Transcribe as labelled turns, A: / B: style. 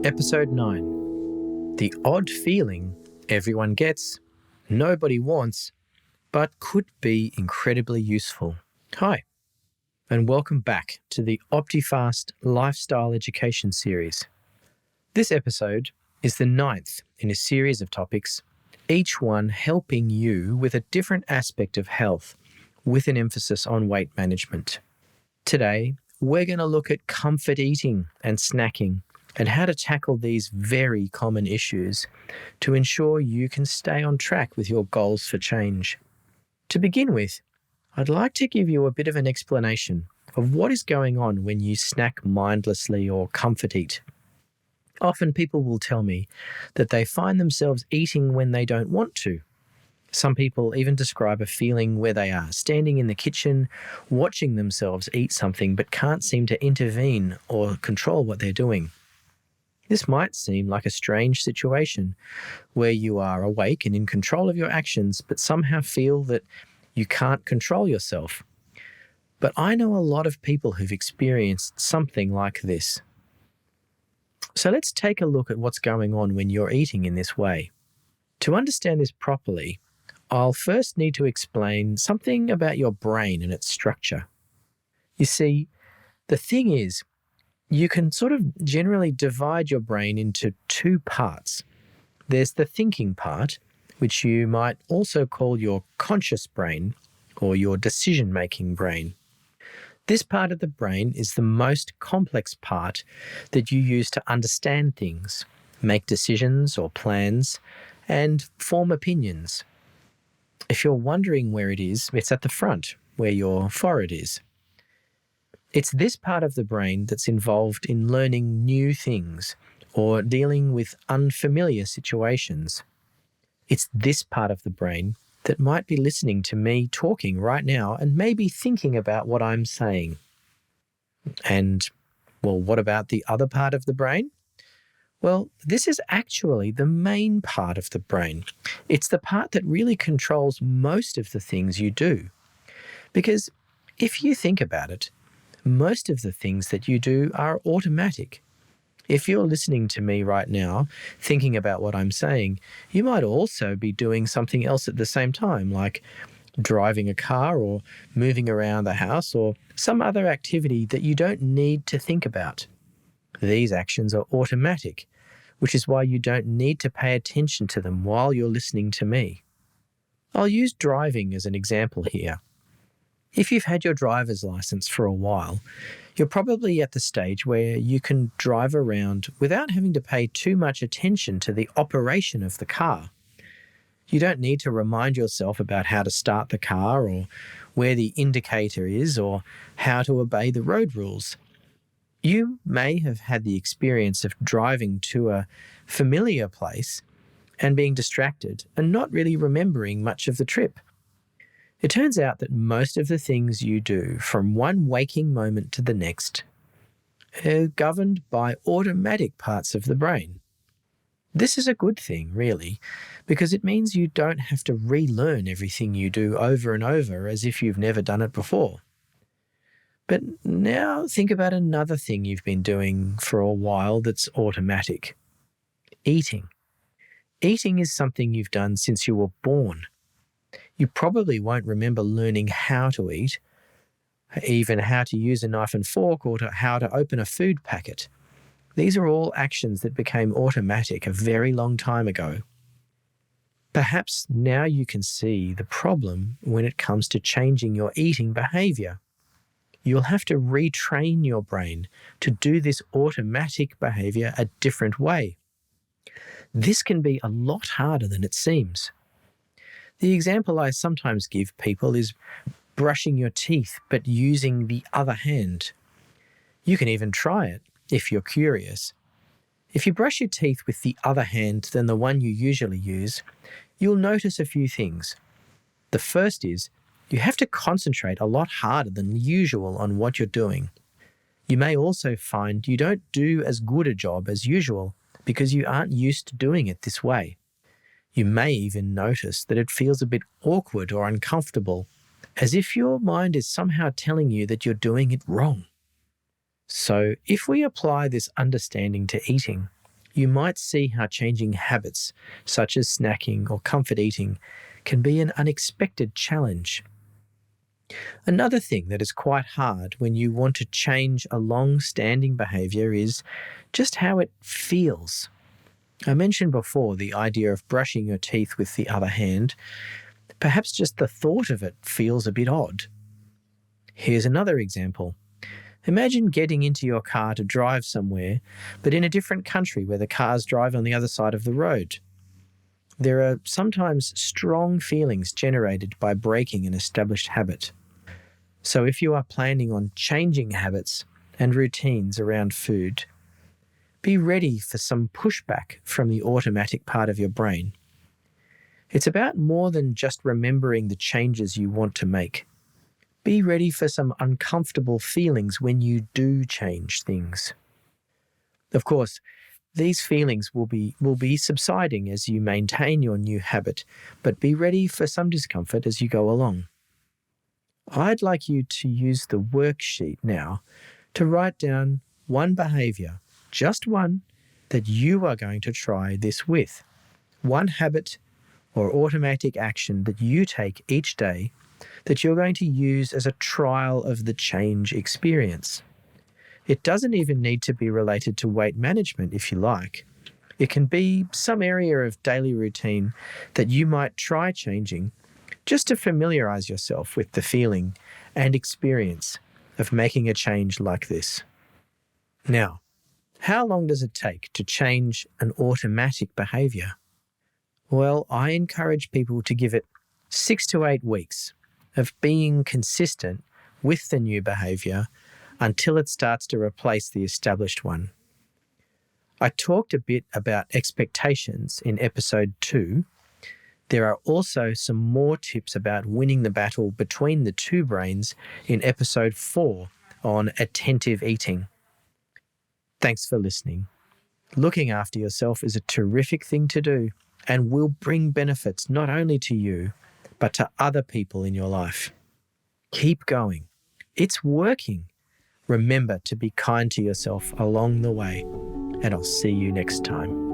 A: Episode 9. The odd feeling everyone gets, nobody wants, but could be incredibly useful. Hi, and welcome back to the Optifast Lifestyle Education Series. This episode is the 9th in a series of topics, each one helping you with a different aspect of health, with an emphasis on weight management. Today, we're going to look at comfort eating and snacking, and how to tackle these very common issues to ensure you can stay on track with your goals for change. To begin with, I'd like to give you a bit of an explanation of what is going on when you snack mindlessly or comfort eat. Often people will tell me that they find themselves eating when they don't want to. Some people even describe a feeling where they are standing in the kitchen, watching themselves eat something but can't seem to intervene or control what they're doing. This might seem like a strange situation where you are awake and in control of your actions, but somehow feel that you can't control yourself. But I know a lot of people who've experienced something like this. So let's take a look at what's going on when you're eating in this way. To understand this properly, I'll first need to explain something about your brain and its structure. You see, the thing is, you can sort of generally divide your brain into two parts. There's the thinking part, which you might also call your conscious brain or your decision-making brain. This part of the brain is the most complex part that you use to understand things, make decisions or plans, and form opinions. If you're wondering where it is, it's at the front, where your forehead is. It's this part of the brain that's involved in learning new things or dealing with unfamiliar situations. It's this part of the brain that might be listening to me talking right now and maybe thinking about what I'm saying. And, well, what about the other part of the brain? Well, this is actually the main part of the brain. It's the part that really controls most of the things you do. Because if you think about it, most of the things that you do are automatic. If you're listening to me right now, thinking about what I'm saying, you might also be doing something else at the same time, like driving a car or moving around the house or some other activity that you don't need to think about. These actions are automatic, which is why you don't need to pay attention to them while you're listening to me. I'll use driving as an example here. If you've had your driver's license for a while, you're probably at the stage where you can drive around without having to pay too much attention to the operation of the car. You don't need to remind yourself about how to start the car or where the indicator is or how to obey the road rules. You may have had the experience of driving to a familiar place and being distracted and not really remembering much of the trip. It turns out that most of the things you do from one waking moment to the next are governed by automatic parts of the brain. This is a good thing, really, because it means you don't have to relearn everything you do over and over as if you've never done it before. But now think about another thing you've been doing for a while that's automatic. Eating. Eating is something you've done since you were born. You probably won't remember learning how to eat, even how to use a knife and fork or how to open a food packet. These are all actions that became automatic a very long time ago. Perhaps now you can see the problem when it comes to changing your eating behavior. You'll have to retrain your brain to do this automatic behavior a different way. This can be a lot harder than it seems. The example I sometimes give people is brushing your teeth but using the other hand. You can even try it if you're curious. If you brush your teeth with the other hand than the one you usually use, you'll notice a few things. The first is you have to concentrate a lot harder than usual on what you're doing. You may also find you don't do as good a job as usual because you aren't used to doing it this way. You may even notice that it feels a bit awkward or uncomfortable, as if your mind is somehow telling you that you're doing it wrong. So if we apply this understanding to eating, You might see how changing habits, such as snacking or comfort eating, can be an unexpected challenge. Another thing that is quite hard when you want to change a long-standing behaviour is just how it feels. I mentioned before the idea of brushing your teeth with the other hand. Perhaps just the thought of it feels a bit odd. Here's another example. Imagine getting into your car to drive somewhere, but in a different country where the cars drive on the other side of the road. There are sometimes strong feelings generated by breaking an established habit. So if you are planning on changing habits and routines around food, be ready for some pushback from the automatic part of your brain. It's about more than just remembering the changes you want to make. Be ready for some uncomfortable feelings when you do change things. Of course, these feelings will be subsiding as you maintain your new habit, but be ready for some discomfort as you go along. I'd like you to use the worksheet now to write down one behaviour, just one, that you are going to try this with. One habit or automatic action that you take each day that you're going to use as a trial of the change experience. It doesn't even need to be related to weight management if you like. It can be some area of daily routine that you might try changing just to familiarise yourself with the feeling and experience of making a change like this. Now, how long does it take to change an automatic behaviour? Well, I encourage people to give it 6 to 8 weeks of being consistent with the new behaviour until it starts to replace the established one. I talked a bit about expectations in episode 2. There are also some more tips about winning the battle between the two brains in episode 4 on attentive eating. Thanks for listening. Looking after yourself is a terrific thing to do and will bring benefits not only to you, but to other people in your life. Keep going. It's working. Remember to be kind to yourself along the way, and I'll see you next time.